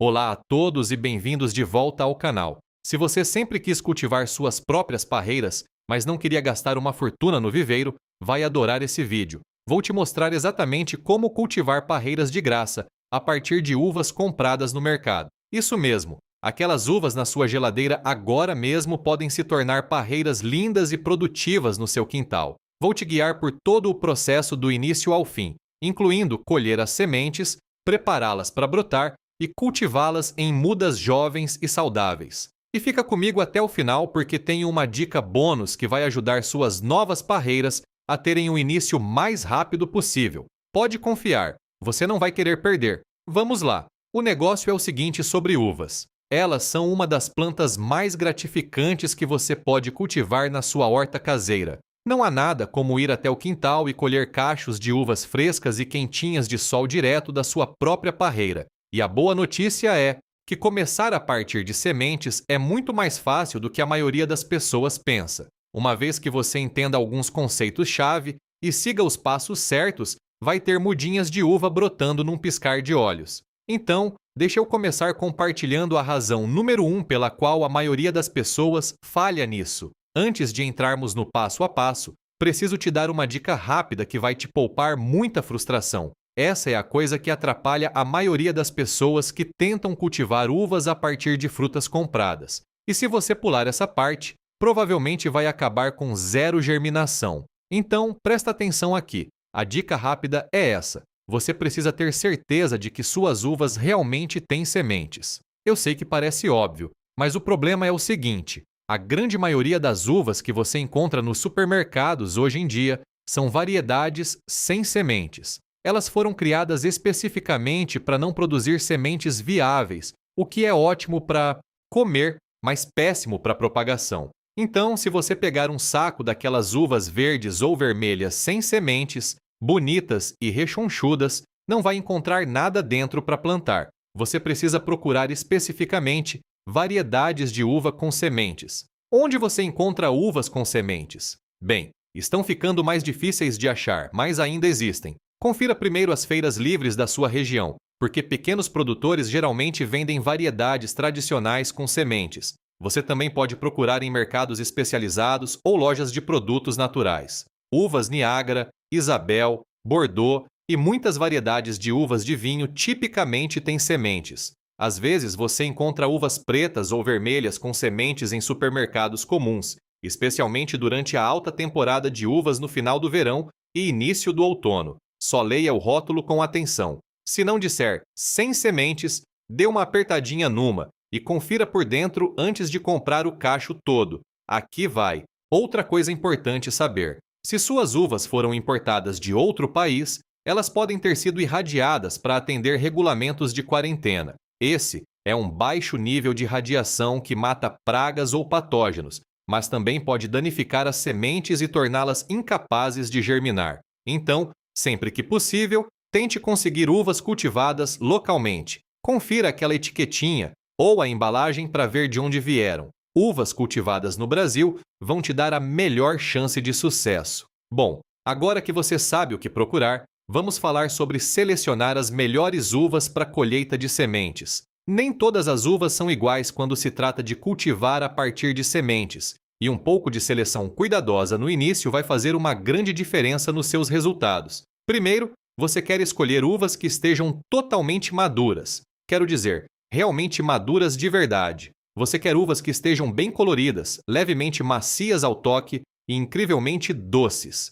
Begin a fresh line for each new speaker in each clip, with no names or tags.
Olá a todos e bem-vindos de volta ao canal. Se você sempre quis cultivar suas próprias parreiras, mas não queria gastar uma fortuna no viveiro, vai adorar esse vídeo. Vou te mostrar exatamente como cultivar parreiras de graça a partir de uvas compradas no mercado. Isso mesmo, aquelas uvas na sua geladeira agora mesmo podem se tornar parreiras lindas e produtivas no seu quintal. Vou te guiar por todo o processo do início ao fim, incluindo colher as sementes, prepará-las para brotar e cultivá-las em mudas jovens e saudáveis. E fica comigo até o final porque tenho uma dica bônus que vai ajudar suas novas parreiras a terem o início mais rápido possível. Pode confiar, você não vai querer perder. Vamos lá! O negócio é o seguinte sobre uvas. Elas são uma das plantas mais gratificantes que você pode cultivar na sua horta caseira. Não há nada como ir até o quintal e colher cachos de uvas frescas e quentinhas de sol direto da sua própria parreira. E a boa notícia é que começar a partir de sementes é muito mais fácil do que a maioria das pessoas pensa. Uma vez que você entenda alguns conceitos-chave e siga os passos certos, vai ter mudinhas de uva brotando num piscar de olhos. Então, deixa eu começar compartilhando a razão número 1 pela qual a maioria das pessoas falha nisso. Antes de entrarmos no passo a passo, preciso te dar uma dica rápida que vai te poupar muita frustração. Essa é a coisa que atrapalha a maioria das pessoas que tentam cultivar uvas a partir de frutas compradas. E se você pular essa parte, provavelmente vai acabar com zero germinação. Então, presta atenção aqui. A dica rápida é essa. Você precisa ter certeza de que suas uvas realmente têm sementes. Eu sei que parece óbvio, mas o problema é o seguinte: a grande maioria das uvas que você encontra nos supermercados hoje em dia são variedades sem sementes. Elas foram criadas especificamente para não produzir sementes viáveis, o que é ótimo para comer, mas péssimo para propagação. Então, se você pegar um saco daquelas uvas verdes ou vermelhas sem sementes, bonitas e rechonchudas, não vai encontrar nada dentro para plantar. Você precisa procurar especificamente variedades de uva com sementes. Onde você encontra uvas com sementes? Bem, estão ficando mais difíceis de achar, mas ainda existem. Confira primeiro as feiras livres da sua região, porque pequenos produtores geralmente vendem variedades tradicionais com sementes. Você também pode procurar em mercados especializados ou lojas de produtos naturais. Uvas Niágara, Isabel, Bordeaux e muitas variedades de uvas de vinho tipicamente têm sementes. Às vezes você encontra uvas pretas ou vermelhas com sementes em supermercados comuns, especialmente durante a alta temporada de uvas no final do verão e início do outono. Só leia o rótulo com atenção. Se não disser sem sementes, dê uma apertadinha numa e confira por dentro antes de comprar o cacho todo. Aqui vai. Outra coisa importante saber. Se suas uvas foram importadas de outro país, elas podem ter sido irradiadas para atender regulamentos de quarentena. Esse é um baixo nível de radiação que mata pragas ou patógenos, mas também pode danificar as sementes e torná-las incapazes de germinar. Então, sempre que possível, tente conseguir uvas cultivadas localmente. Confira aquela etiquetinha ou a embalagem para ver de onde vieram. Uvas cultivadas no Brasil vão te dar a melhor chance de sucesso. Bom, agora que você sabe o que procurar, vamos falar sobre selecionar as melhores uvas para colheita de sementes. Nem todas as uvas são iguais quando se trata de cultivar a partir de sementes, e um pouco de seleção cuidadosa no início vai fazer uma grande diferença nos seus resultados. Primeiro, você quer escolher uvas que estejam totalmente maduras. Quero dizer, realmente maduras de verdade. Você quer uvas que estejam bem coloridas, levemente macias ao toque e incrivelmente doces.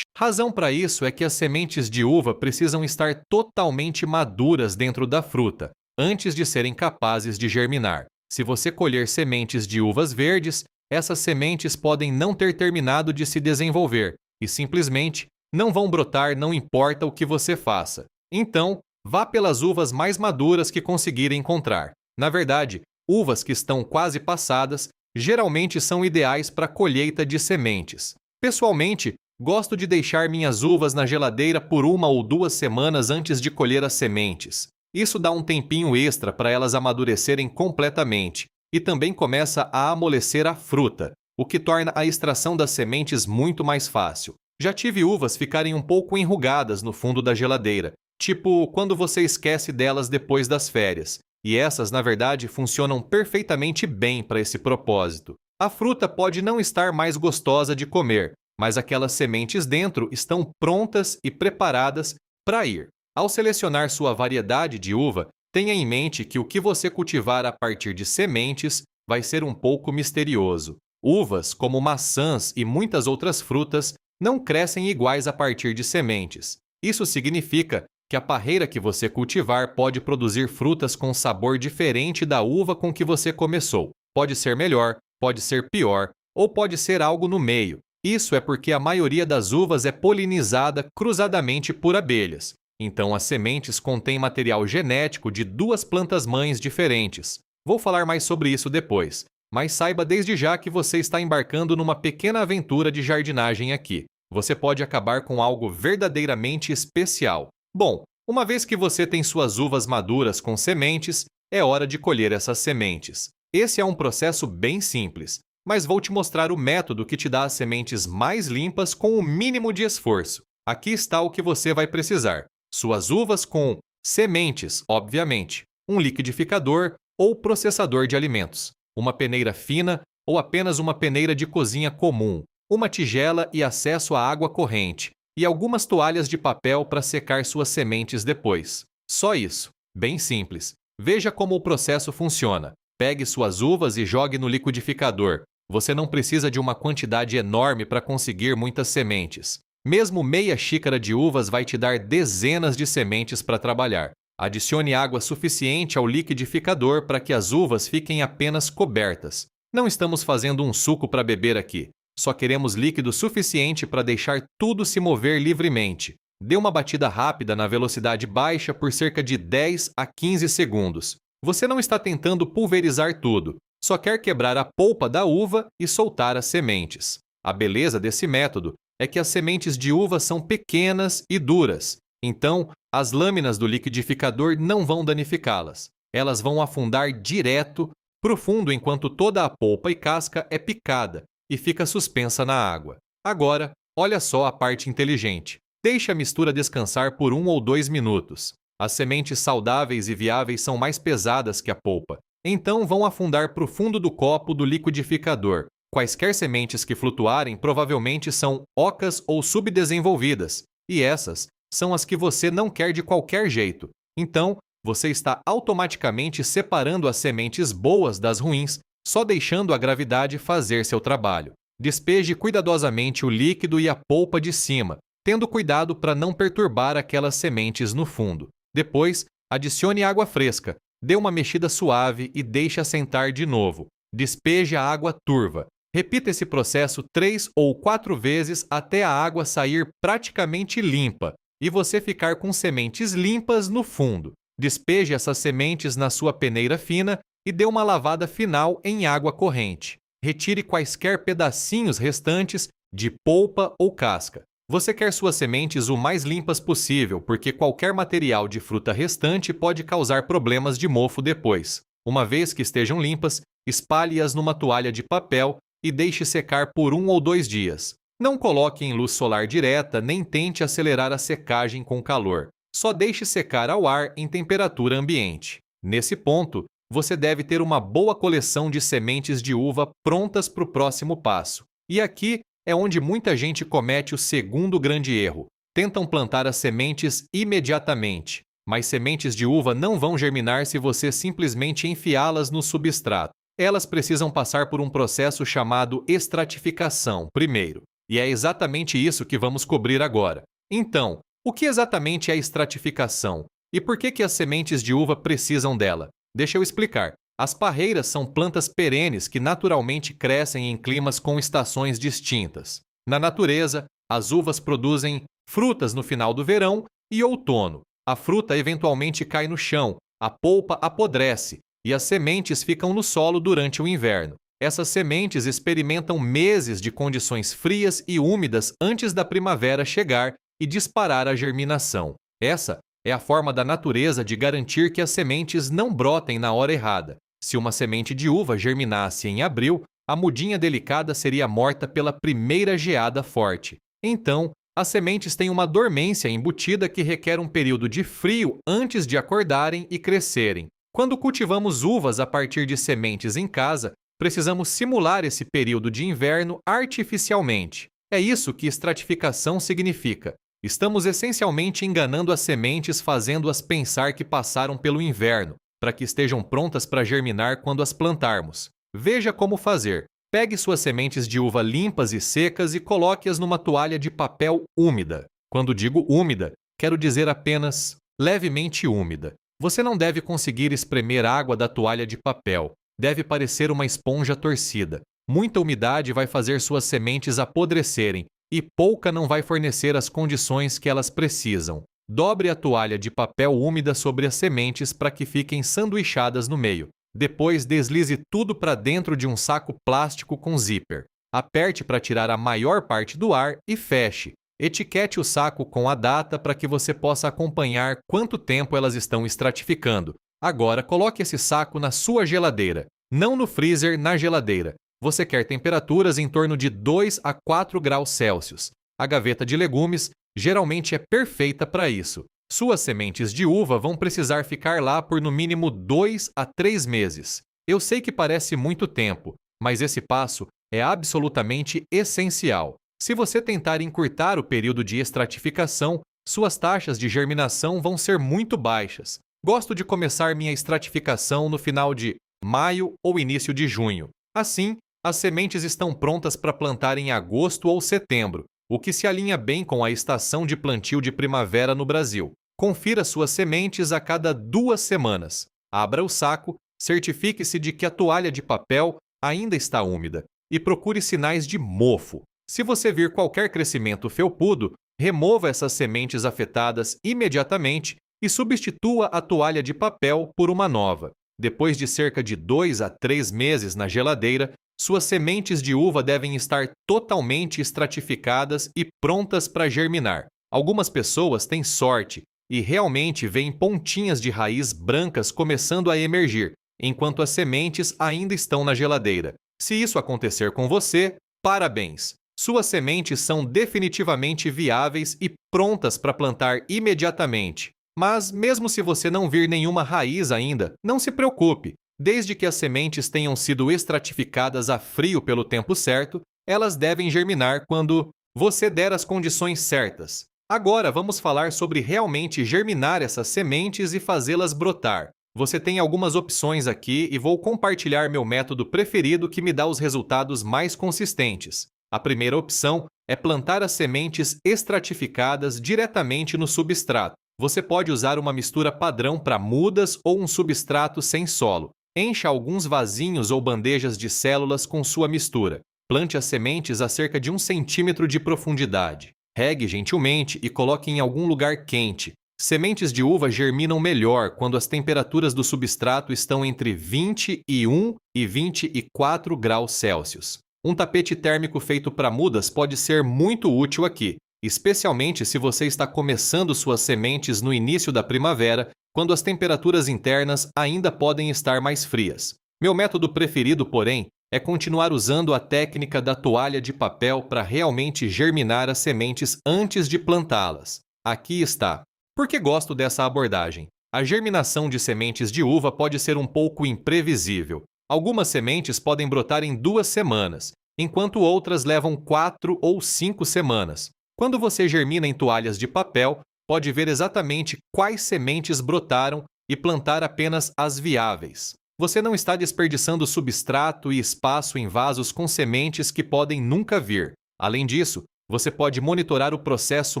Razão para isso é que as sementes de uva precisam estar totalmente maduras dentro da fruta, antes de serem capazes de germinar. Se você colher sementes de uvas verdes, essas sementes podem não ter terminado de se desenvolver e simplesmente não vão brotar, não importa o que você faça. Então, vá pelas uvas mais maduras que conseguir encontrar. Na verdade, uvas que estão quase passadas geralmente são ideais para colheita de sementes. Pessoalmente, gosto de deixar minhas uvas na geladeira por 1 ou 2 semanas antes de colher as sementes. Isso dá um tempinho extra para elas amadurecerem completamente e também começa a amolecer a fruta, o que torna a extração das sementes muito mais fácil. Já tive uvas ficarem um pouco enrugadas no fundo da geladeira, tipo quando você esquece delas depois das férias, e essas, na verdade, funcionam perfeitamente bem para esse propósito. A fruta pode não estar mais gostosa de comer, mas aquelas sementes dentro estão prontas e preparadas para ir. Ao selecionar sua variedade de uva, tenha em mente que o que você cultivar a partir de sementes vai ser um pouco misterioso. Uvas, como maçãs e muitas outras frutas, não crescem iguais a partir de sementes. Isso significa que a parreira que você cultivar pode produzir frutas com sabor diferente da uva com que você começou. Pode ser melhor, pode ser pior, ou pode ser algo no meio. Isso é porque a maioria das uvas é polinizada cruzadamente por abelhas. Então, as sementes contêm material genético de duas plantas-mães diferentes. Vou falar mais sobre isso depois, mas saiba desde já que você está embarcando numa pequena aventura de jardinagem aqui. Você pode acabar com algo verdadeiramente especial. Bom, uma vez que você tem suas uvas maduras com sementes, é hora de colher essas sementes. Esse é um processo bem simples, mas vou te mostrar o método que te dá as sementes mais limpas com o mínimo de esforço. Aqui está o que você vai precisar. Suas uvas com sementes, obviamente, um liquidificador ou processador de alimentos, uma peneira fina ou apenas uma peneira de cozinha comum, uma tigela e acesso à água corrente, e algumas toalhas de papel para secar suas sementes depois. Só isso, bem simples. Veja como o processo funciona. Pegue suas uvas e jogue no liquidificador. Você não precisa de uma quantidade enorme para conseguir muitas sementes. Mesmo meia xícara de uvas vai te dar dezenas de sementes para trabalhar. Adicione água suficiente ao liquidificador para que as uvas fiquem apenas cobertas. Não estamos fazendo um suco para beber aqui. Só queremos líquido suficiente para deixar tudo se mover livremente. Dê uma batida rápida na velocidade baixa por cerca de 10 a 15 segundos. Você não está tentando pulverizar tudo, só quer quebrar a polpa da uva e soltar as sementes. A beleza desse método é que as sementes de uva são pequenas e duras, então as lâminas do liquidificador não vão danificá-las. Elas vão afundar direto, profundo, enquanto toda a polpa e casca é picada e fica suspensa na água. Agora, olha só a parte inteligente. Deixe a mistura descansar por 1 ou 2 minutos. As sementes saudáveis e viáveis são mais pesadas que a polpa, então vão afundar para o fundo do copo do liquidificador. Quaisquer sementes que flutuarem provavelmente são ocas ou subdesenvolvidas, e essas são as que você não quer de qualquer jeito. Então, você está automaticamente separando as sementes boas das ruins, só deixando a gravidade fazer seu trabalho. Despeje cuidadosamente o líquido e a polpa de cima, tendo cuidado para não perturbar aquelas sementes no fundo. Depois, adicione água fresca, dê uma mexida suave e deixe assentar de novo. Despeje a água turva. Repita esse processo 3 ou 4 vezes até a água sair praticamente limpa e você ficar com sementes limpas no fundo. Despeje essas sementes na sua peneira fina e dê uma lavada final em água corrente. Retire quaisquer pedacinhos restantes de polpa ou casca. Você quer suas sementes o mais limpas possível, porque qualquer material de fruta restante pode causar problemas de mofo depois. Uma vez que estejam limpas, espalhe-as numa toalha de papel e deixe secar por 1 ou 2 dias. Não coloque em luz solar direta nem tente acelerar a secagem com calor. Só deixe secar ao ar em temperatura ambiente. Nesse ponto, você deve ter uma boa coleção de sementes de uva prontas para o próximo passo. E aqui é onde muita gente comete o segundo grande erro. Tentam plantar as sementes imediatamente, mas sementes de uva não vão germinar se você simplesmente enfiá-las no substrato. Elas precisam passar por um processo chamado estratificação primeiro, e é exatamente isso que vamos cobrir agora. Então, o que exatamente é estratificação? E por que as sementes de uva precisam dela? Deixa eu explicar. As parreiras são plantas perenes que naturalmente crescem em climas com estações distintas. Na natureza, as uvas produzem frutas no final do verão e outono. A fruta eventualmente cai no chão, a polpa apodrece e as sementes ficam no solo durante o inverno. Essas sementes experimentam meses de condições frias e úmidas antes da primavera chegar e disparar a germinação. Essa é a forma da natureza de garantir que as sementes não brotem na hora errada. Se uma semente de uva germinasse em abril, a mudinha delicada seria morta pela primeira geada forte. Então, as sementes têm uma dormência embutida que requer um período de frio antes de acordarem e crescerem. Quando cultivamos uvas a partir de sementes em casa, precisamos simular esse período de inverno artificialmente. É isso que estratificação significa. Estamos essencialmente enganando as sementes, fazendo-as pensar que passaram pelo inverno, para que estejam prontas para germinar quando as plantarmos. Veja como fazer. Pegue suas sementes de uva limpas e secas e coloque-as numa toalha de papel úmida. Quando digo úmida, quero dizer apenas levemente úmida. Você não deve conseguir espremer água da toalha de papel. Deve parecer uma esponja torcida. Muita umidade vai fazer suas sementes apodrecerem e pouca não vai fornecer as condições que elas precisam. Dobre a toalha de papel úmida sobre as sementes para que fiquem sanduichadas no meio. Depois, deslize tudo para dentro de um saco plástico com zíper. Aperte para tirar a maior parte do ar e feche. Etiquete o saco com a data para que você possa acompanhar quanto tempo elas estão estratificando. Agora, coloque esse saco na sua geladeira, não no freezer, na geladeira. Você quer temperaturas em torno de 2 a 4 graus Celsius. A gaveta de legumes geralmente é perfeita para isso. Suas sementes de uva vão precisar ficar lá por no mínimo 2 a 3 meses. Eu sei que parece muito tempo, mas esse passo é absolutamente essencial. Se você tentar encurtar o período de estratificação, suas taxas de germinação vão ser muito baixas. Gosto de começar minha estratificação no final de maio ou início de junho. Assim, as sementes estão prontas para plantar em agosto ou setembro, o que se alinha bem com a estação de plantio de primavera no Brasil. Confira suas sementes a cada 2 semanas. Abra o saco, certifique-se de que a toalha de papel ainda está úmida e procure sinais de mofo. Se você vir qualquer crescimento felpudo, remova essas sementes afetadas imediatamente e substitua a toalha de papel por uma nova. Depois de cerca de 2 a 3 meses na geladeira, suas sementes de uva devem estar totalmente estratificadas e prontas para germinar. Algumas pessoas têm sorte e realmente veem pontinhas de raiz brancas começando a emergir, enquanto as sementes ainda estão na geladeira. Se isso acontecer com você, parabéns! Suas sementes são definitivamente viáveis e prontas para plantar imediatamente. Mas, mesmo se você não vir nenhuma raiz ainda, não se preocupe. Desde que as sementes tenham sido estratificadas a frio pelo tempo certo, elas devem germinar quando você der as condições certas. Agora vamos falar sobre realmente germinar essas sementes e fazê-las brotar. Você tem algumas opções aqui e vou compartilhar meu método preferido que me dá os resultados mais consistentes. A primeira opção é plantar as sementes estratificadas diretamente no substrato. Você pode usar uma mistura padrão para mudas ou um substrato sem solo. Encha alguns vasinhos ou bandejas de células com sua mistura. Plante as sementes a cerca de 1 centímetro de profundidade. Regue gentilmente e coloque em algum lugar quente. Sementes de uva germinam melhor quando as temperaturas do substrato estão entre 21 e 24 graus Celsius. Um tapete térmico feito para mudas pode ser muito útil aqui, especialmente se você está começando suas sementes no início da primavera, quando as temperaturas internas ainda podem estar mais frias. Meu método preferido, porém, é continuar usando a técnica da toalha de papel para realmente germinar as sementes antes de plantá-las. Aqui está. Por que gosto dessa abordagem? A germinação de sementes de uva pode ser um pouco imprevisível. Algumas sementes podem brotar em 2 semanas, enquanto outras levam 4 ou 5 semanas. Quando você germina em toalhas de papel, pode ver exatamente quais sementes brotaram e plantar apenas as viáveis. Você não está desperdiçando substrato e espaço em vasos com sementes que podem nunca vir. Além disso, você pode monitorar o processo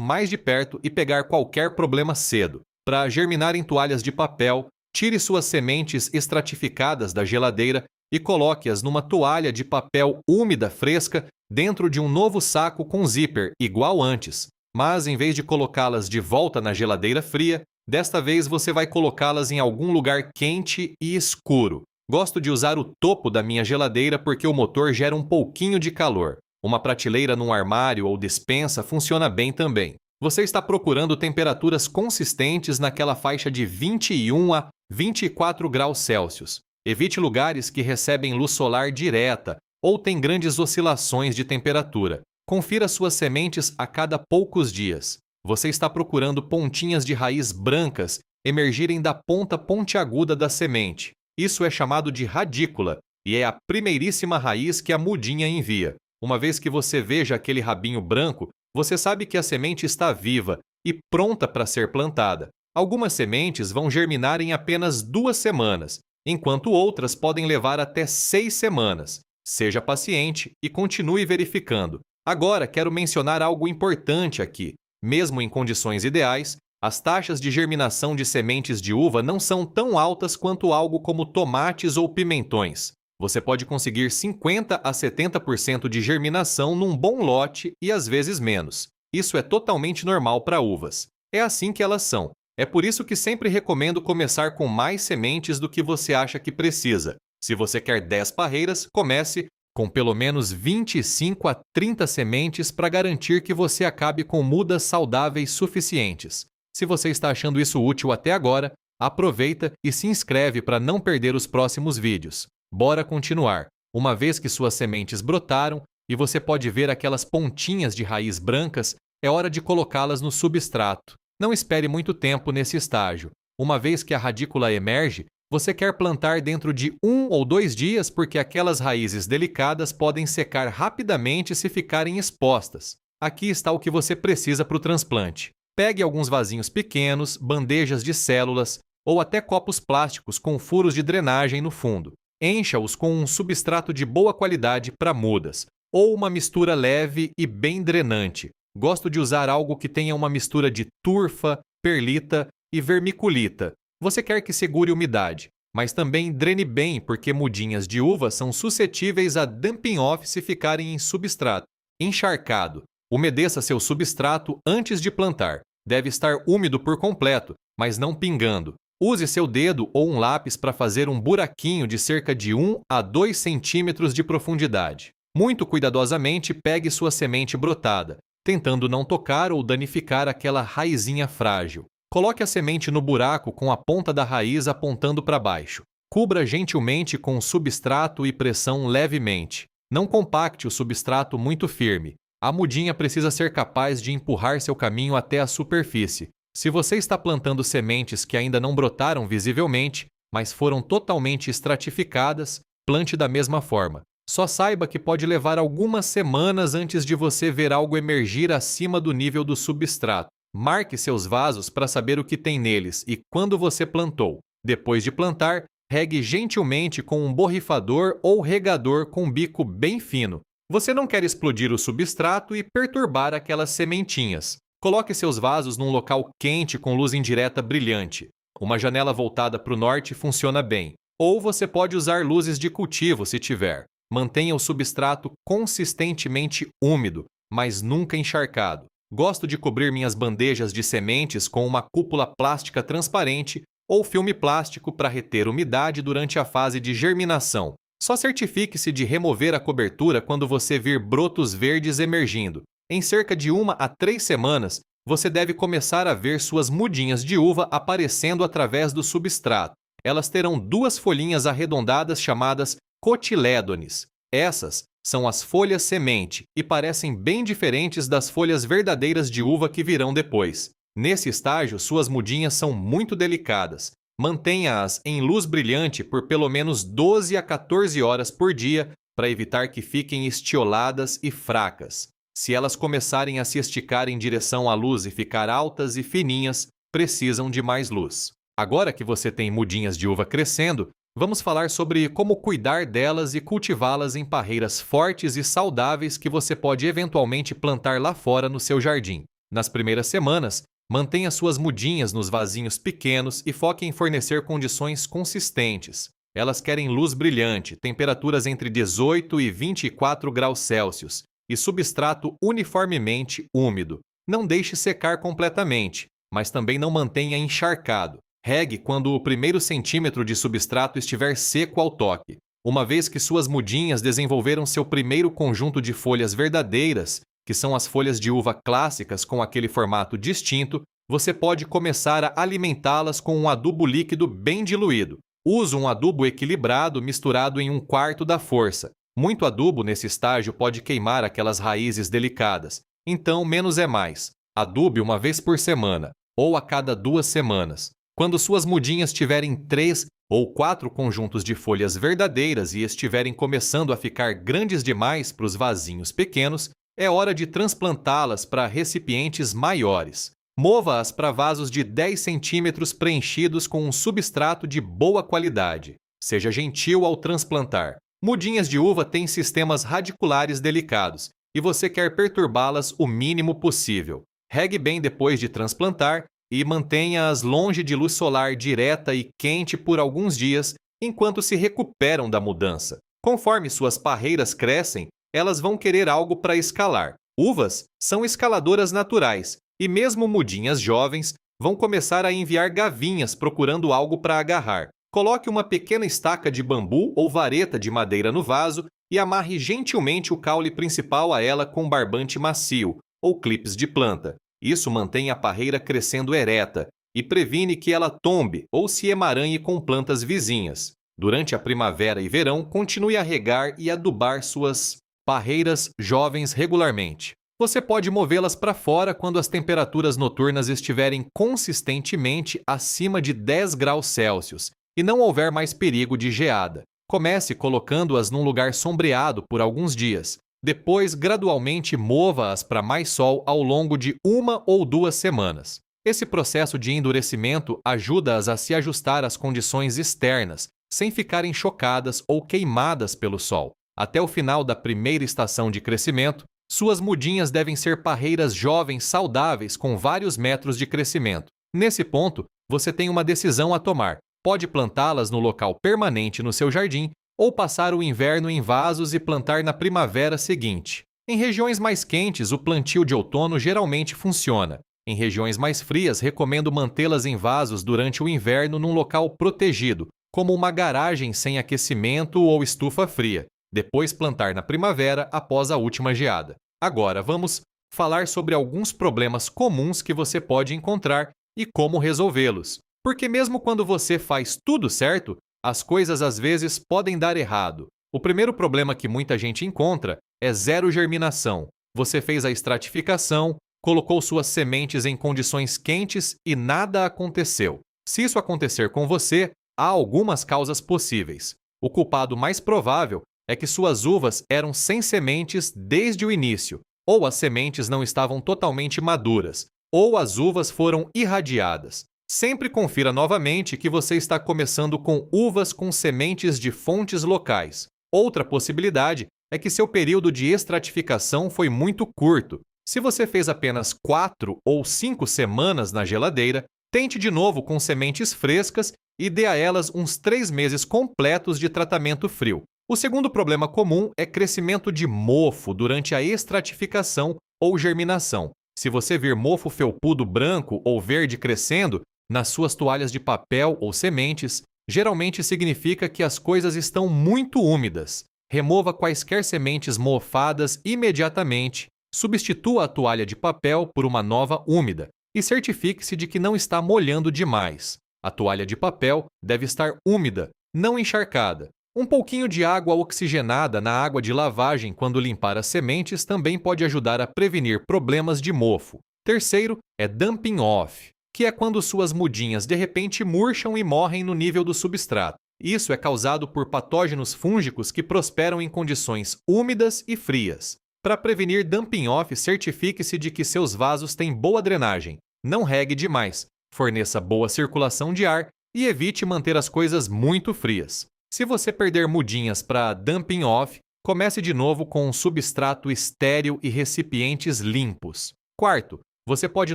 mais de perto e pegar qualquer problema cedo. Para germinar em toalhas de papel, tire suas sementes estratificadas da geladeira e coloque-as numa toalha de papel úmida fresca dentro de um novo saco com zíper, igual antes. Mas, em vez de colocá-las de volta na geladeira fria, desta vez você vai colocá-las em algum lugar quente e escuro. Gosto de usar o topo da minha geladeira porque o motor gera um pouquinho de calor. Uma prateleira num armário ou despensa funciona bem também. Você está procurando temperaturas consistentes naquela faixa de 21 a 24 graus Celsius. Evite lugares que recebem luz solar direta ou têm grandes oscilações de temperatura. Confira suas sementes a cada poucos dias. Você está procurando pontinhas de raiz brancas emergirem da ponta pontiaguda da semente. Isso é chamado de radícula e é a primeiríssima raiz que a mudinha envia. Uma vez que você veja aquele rabinho branco, você sabe que a semente está viva e pronta para ser plantada. Algumas sementes vão germinar em apenas 2 semanas, enquanto outras podem levar até 6 semanas. Seja paciente e continue verificando. Agora, quero mencionar algo importante aqui. Mesmo em condições ideais, as taxas de germinação de sementes de uva não são tão altas quanto algo como tomates ou pimentões. Você pode conseguir 50 a 70% de germinação num bom lote e às vezes menos. Isso é totalmente normal para uvas. É assim que elas são. É por isso que sempre recomendo começar com mais sementes do que você acha que precisa. Se você quer 10 parreiras, comece com pelo menos 25 a 30 sementes para garantir que você acabe com mudas saudáveis suficientes. Se você está achando isso útil até agora, aproveita e se inscreve para não perder os próximos vídeos. Bora continuar. Uma vez que suas sementes brotaram e você pode ver aquelas pontinhas de raiz brancas, é hora de colocá-las no substrato. Não espere muito tempo nesse estágio. Uma vez que a radícula emerge, você quer plantar dentro de 1 ou 2 dias porque aquelas raízes delicadas podem secar rapidamente se ficarem expostas. Aqui está o que você precisa para o transplante. Pegue alguns vasinhos pequenos, bandejas de células ou até copos plásticos com furos de drenagem no fundo. Encha-os com um substrato de boa qualidade para mudas, ou uma mistura leve e bem drenante. Gosto de usar algo que tenha uma mistura de turfa, perlita e vermiculita. Você quer que segure umidade, mas também drene bem porque mudinhas de uva são suscetíveis a dumping off se ficarem em substrato encharcado. Umedeça seu substrato antes de plantar. Deve estar úmido por completo, mas não pingando. Use seu dedo ou um lápis para fazer um buraquinho de cerca de 1 a 2 centímetros de profundidade. Muito cuidadosamente pegue sua semente brotada, tentando não tocar ou danificar aquela raizinha frágil. Coloque a semente no buraco com a ponta da raiz apontando para baixo. Cubra gentilmente com substrato e pressão levemente. Não compacte o substrato muito firme. A mudinha precisa ser capaz de empurrar seu caminho até a superfície. Se você está plantando sementes que ainda não brotaram visivelmente, mas foram totalmente estratificadas, plante da mesma forma. Só saiba que pode levar algumas semanas antes de você ver algo emergir acima do nível do substrato. Marque seus vasos para saber o que tem neles e quando você plantou. Depois de plantar, regue gentilmente com um borrifador ou regador com bico bem fino. Você não quer explodir o substrato e perturbar aquelas sementinhas. Coloque seus vasos num local quente com luz indireta brilhante. Uma janela voltada para o norte funciona bem. Ou você pode usar luzes de cultivo se tiver. Mantenha o substrato consistentemente úmido, mas nunca encharcado. Gosto de cobrir minhas bandejas de sementes com uma cúpula plástica transparente ou filme plástico para reter umidade durante a fase de germinação. Só certifique-se de remover a cobertura quando você vir brotos verdes emergindo. Em cerca de 1 a 3 semanas, você deve começar a ver suas mudinhas de uva aparecendo através do substrato. Elas terão 2 folhinhas arredondadas chamadas cotilédones. Essas são as folhas semente e parecem bem diferentes das folhas verdadeiras de uva que virão depois. Nesse estágio, suas mudinhas são muito delicadas. Mantenha-as em luz brilhante por pelo menos 12 a 14 horas por dia para evitar que fiquem estioladas e fracas. Se elas começarem a se esticar em direção à luz e ficar altas e fininhas, precisam de mais luz. Agora que você tem mudinhas de uva crescendo, vamos falar sobre como cuidar delas e cultivá-las em parreiras fortes e saudáveis que você pode eventualmente plantar lá fora no seu jardim. Nas primeiras semanas, mantenha suas mudinhas nos vasinhos pequenos e foque em fornecer condições consistentes. Elas querem luz brilhante, temperaturas entre 18 e 24 graus Celsius e substrato uniformemente úmido. Não deixe secar completamente, mas também não mantenha encharcado. Regue quando o primeiro centímetro de substrato estiver seco ao toque. Uma vez que suas mudinhas desenvolveram seu primeiro conjunto de folhas verdadeiras, que são as folhas de uva clássicas com aquele formato distinto, você pode começar a alimentá-las com um adubo líquido bem diluído. Use um adubo equilibrado misturado em 1/4 da força. Muito adubo nesse estágio pode queimar aquelas raízes delicadas, então menos é mais. Adube uma vez por semana, ou a cada 2 semanas. Quando suas mudinhas tiverem 3 ou 4 conjuntos de folhas verdadeiras e estiverem começando a ficar grandes demais para os vasinhos pequenos, é hora de transplantá-las para recipientes maiores. Mova-as para vasos de 10 centímetros preenchidos com um substrato de boa qualidade. Seja gentil ao transplantar. Mudinhas de uva têm sistemas radiculares delicados e você quer perturbá-las o mínimo possível. Regue bem depois de transplantar e mantenha-as longe de luz solar direta e quente por alguns dias enquanto se recuperam da mudança. Conforme suas parreiras crescem, elas vão querer algo para escalar. Uvas são escaladoras naturais e mesmo mudinhas jovens vão começar a enviar gavinhas procurando algo para agarrar. Coloque uma pequena estaca de bambu ou vareta de madeira no vaso e amarre gentilmente o caule principal a ela com barbante macio ou clipes de planta. Isso mantém a parreira crescendo ereta e previne que ela tombe ou se emaranhe com plantas vizinhas. Durante a primavera e verão, continue a regar e adubar suas parreiras jovens regularmente. Você pode movê-las para fora quando as temperaturas noturnas estiverem consistentemente acima de 10 graus Celsius e não houver mais perigo de geada. Comece colocando-as num lugar sombreado por alguns dias. Depois, gradualmente, mova-as para mais sol ao longo de 1 ou 2 semanas. Esse processo de endurecimento ajuda-as a se ajustar às condições externas, sem ficarem chocadas ou queimadas pelo sol. Até o final da primeira estação de crescimento, suas mudinhas devem ser parreiras jovens saudáveis com vários metros de crescimento. Nesse ponto, você tem uma decisão a tomar. Pode plantá-las no local permanente no seu jardim ou passar o inverno em vasos e plantar na primavera seguinte. Em regiões mais quentes, o plantio de outono geralmente funciona. Em regiões mais frias, recomendo mantê-las em vasos durante o inverno num local protegido, como uma garagem sem aquecimento ou estufa fria. Depois plantar na primavera após a última geada. Agora vamos falar sobre alguns problemas comuns que você pode encontrar e como resolvê-los. Porque mesmo quando você faz tudo certo, as coisas às vezes podem dar errado. O primeiro problema que muita gente encontra é zero germinação. Você fez a estratificação, colocou suas sementes em condições quentes e nada aconteceu. Se isso acontecer com você, há algumas causas possíveis. O culpado mais provável é que suas uvas eram sem sementes desde o início, ou as sementes não estavam totalmente maduras, ou as uvas foram irradiadas. Sempre confira novamente que você está começando com uvas com sementes de fontes locais. Outra possibilidade é que seu período de estratificação foi muito curto. Se você fez apenas 4 ou 5 semanas na geladeira, tente de novo com sementes frescas e dê a elas uns 3 meses completos de tratamento frio. O segundo problema comum é crescimento de mofo durante a estratificação ou germinação. Se você vir mofo felpudo branco ou verde crescendo nas suas toalhas de papel ou sementes, geralmente significa que as coisas estão muito úmidas. Remova quaisquer sementes mofadas imediatamente, substitua a toalha de papel por uma nova úmida e certifique-se de que não está molhando demais. A toalha de papel deve estar úmida, não encharcada. Um pouquinho de água oxigenada na água de lavagem quando limpar as sementes também pode ajudar a prevenir problemas de mofo. Terceiro é dumping off, que é quando suas mudinhas de repente murcham e morrem no nível do substrato. Isso é causado por patógenos fúngicos que prosperam em condições úmidas e frias. Para prevenir dumping off, certifique-se de que seus vasos têm boa drenagem. Não regue demais, forneça boa circulação de ar e evite manter as coisas muito frias. Se você perder mudinhas para dumping off, comece de novo com um substrato estéril e recipientes limpos. Quarto, você pode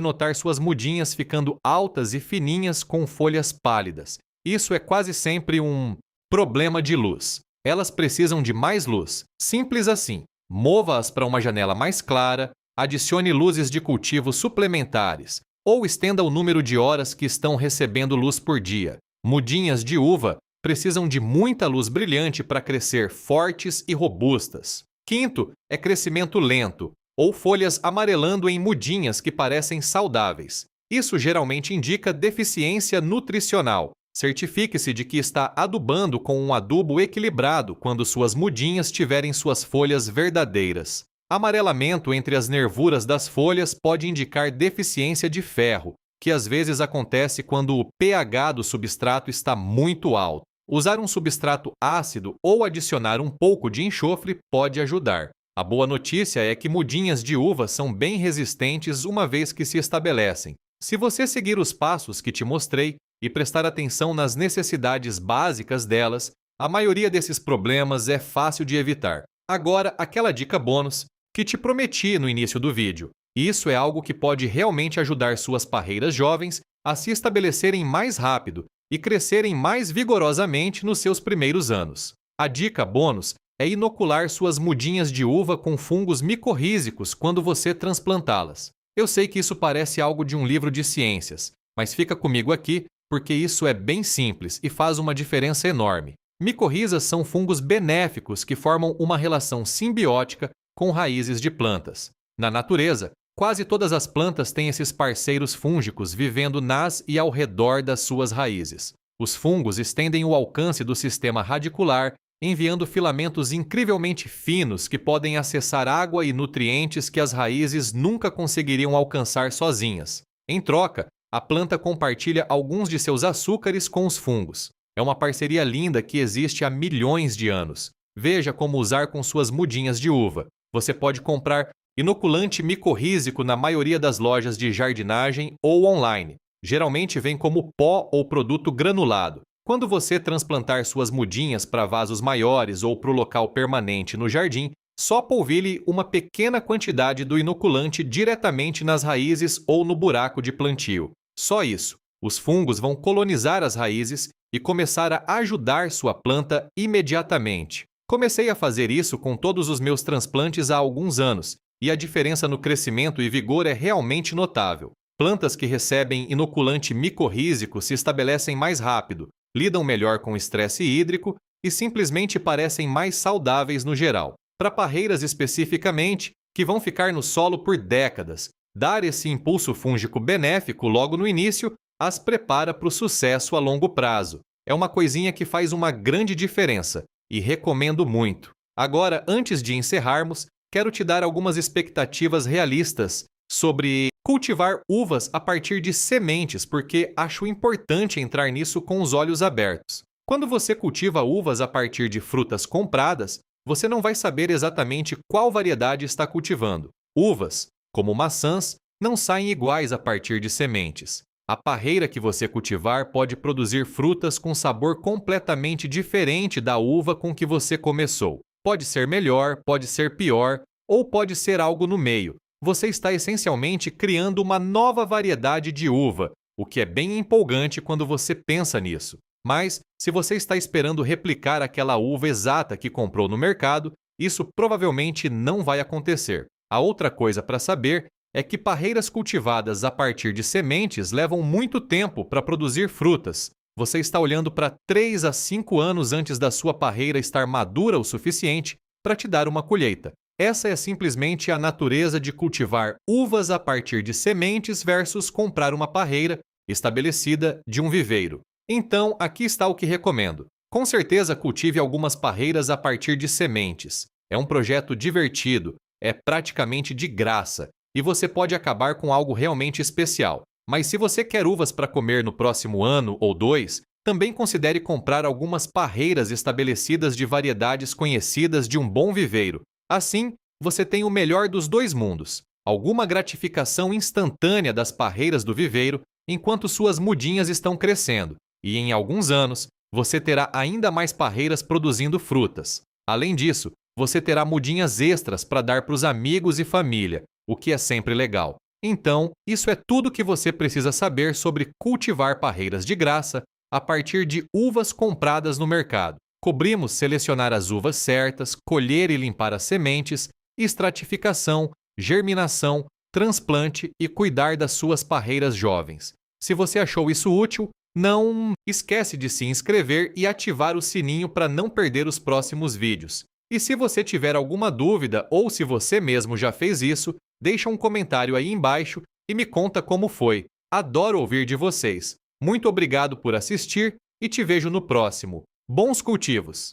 notar suas mudinhas ficando altas e fininhas com folhas pálidas. Isso é quase sempre um problema de luz. Elas precisam de mais luz. Simples assim. Mova-as para uma janela mais clara, adicione luzes de cultivo suplementares ou estenda o número de horas que estão recebendo luz por dia. Mudinhas de uva precisam de muita luz brilhante para crescer fortes e robustas. Quinto é crescimento lento, ou folhas amarelando em mudinhas que parecem saudáveis. Isso geralmente indica deficiência nutricional. Certifique-se de que está adubando com um adubo equilibrado quando suas mudinhas tiverem suas folhas verdadeiras. Amarelamento entre as nervuras das folhas pode indicar deficiência de ferro, que às vezes acontece quando o pH do substrato está muito alto. Usar um substrato ácido ou adicionar um pouco de enxofre pode ajudar. A boa notícia é que mudinhas de uva são bem resistentes uma vez que se estabelecem. Se você seguir os passos que te mostrei e prestar atenção nas necessidades básicas delas, a maioria desses problemas é fácil de evitar. Agora, aquela dica bônus que te prometi no início do vídeo. Isso é algo que pode realmente ajudar suas parreiras jovens a se estabelecerem mais rápido e crescerem mais vigorosamente nos seus primeiros anos. A dica bônus é inocular suas mudinhas de uva com fungos micorrízicos quando você transplantá-las. Eu sei que isso parece algo de um livro de ciências, mas fica comigo aqui porque isso é bem simples e faz uma diferença enorme. Micorrizas são fungos benéficos que formam uma relação simbiótica com raízes de plantas. Na natureza, quase todas as plantas têm esses parceiros fúngicos vivendo nas e ao redor das suas raízes. Os fungos estendem o alcance do sistema radicular, enviando filamentos incrivelmente finos que podem acessar água e nutrientes que as raízes nunca conseguiriam alcançar sozinhas. Em troca, a planta compartilha alguns de seus açúcares com os fungos. É uma parceria linda que existe há milhões de anos. Veja como usar com suas mudinhas de uva. Você pode comprar inoculante micorrízico na maioria das lojas de jardinagem ou online. Geralmente vem como pó ou produto granulado. Quando você transplantar suas mudinhas para vasos maiores ou para o local permanente no jardim, só polvilhe uma pequena quantidade do inoculante diretamente nas raízes ou no buraco de plantio. Só isso. Os fungos vão colonizar as raízes e começar a ajudar sua planta imediatamente. Comecei a fazer isso com todos os meus transplantes há alguns anos, e a diferença no crescimento e vigor é realmente notável. Plantas que recebem inoculante micorrízico se estabelecem mais rápido, lidam melhor com o estresse hídrico e simplesmente parecem mais saudáveis no geral. Para parreiras especificamente, que vão ficar no solo por décadas, dar esse impulso fúngico benéfico logo no início as prepara para o sucesso a longo prazo. É uma coisinha que faz uma grande diferença e recomendo muito. Agora, antes de encerrarmos, quero te dar algumas expectativas realistas sobre cultivar uvas a partir de sementes, porque acho importante entrar nisso com os olhos abertos. Quando você cultiva uvas a partir de frutas compradas, você não vai saber exatamente qual variedade está cultivando. Uvas, como maçãs, não saem iguais a partir de sementes. A parreira que você cultivar pode produzir frutas com sabor completamente diferente da uva com que você começou. Pode ser melhor, pode ser pior, ou pode ser algo no meio. Você está essencialmente criando uma nova variedade de uva, o que é bem empolgante quando você pensa nisso. Mas, se você está esperando replicar aquela uva exata que comprou no mercado, isso provavelmente não vai acontecer. A outra coisa para saber é que parreiras cultivadas a partir de sementes levam muito tempo para produzir frutas. Você está olhando para 3 a 5 anos antes da sua parreira estar madura o suficiente para te dar uma colheita. Essa é simplesmente a natureza de cultivar uvas a partir de sementes versus comprar uma parreira estabelecida de um viveiro. Então, aqui está o que recomendo. Com certeza cultive algumas parreiras a partir de sementes. É um projeto divertido, é praticamente de graça, e você pode acabar com algo realmente especial. Mas se você quer uvas para comer no próximo ano ou 2, também considere comprar algumas parreiras estabelecidas de variedades conhecidas de um bom viveiro. Assim, você tem o melhor dos dois mundos. Alguma gratificação instantânea das parreiras do viveiro enquanto suas mudinhas estão crescendo. E em alguns anos, você terá ainda mais parreiras produzindo frutas. Além disso, você terá mudinhas extras para dar para os amigos e família, o que é sempre legal. Então, isso é tudo que você precisa saber sobre cultivar parreiras de graça a partir de uvas compradas no mercado. Cobrimos selecionar as uvas certas, colher e limpar as sementes, estratificação, germinação, transplante e cuidar das suas parreiras jovens. Se você achou isso útil, não esquece de se inscrever e ativar o sininho para não perder os próximos vídeos. E se você tiver alguma dúvida ou se você mesmo já fez isso, deixa um comentário aí embaixo e me conta como foi. Adoro ouvir de vocês. Muito obrigado por assistir e te vejo no próximo. Bons cultivos!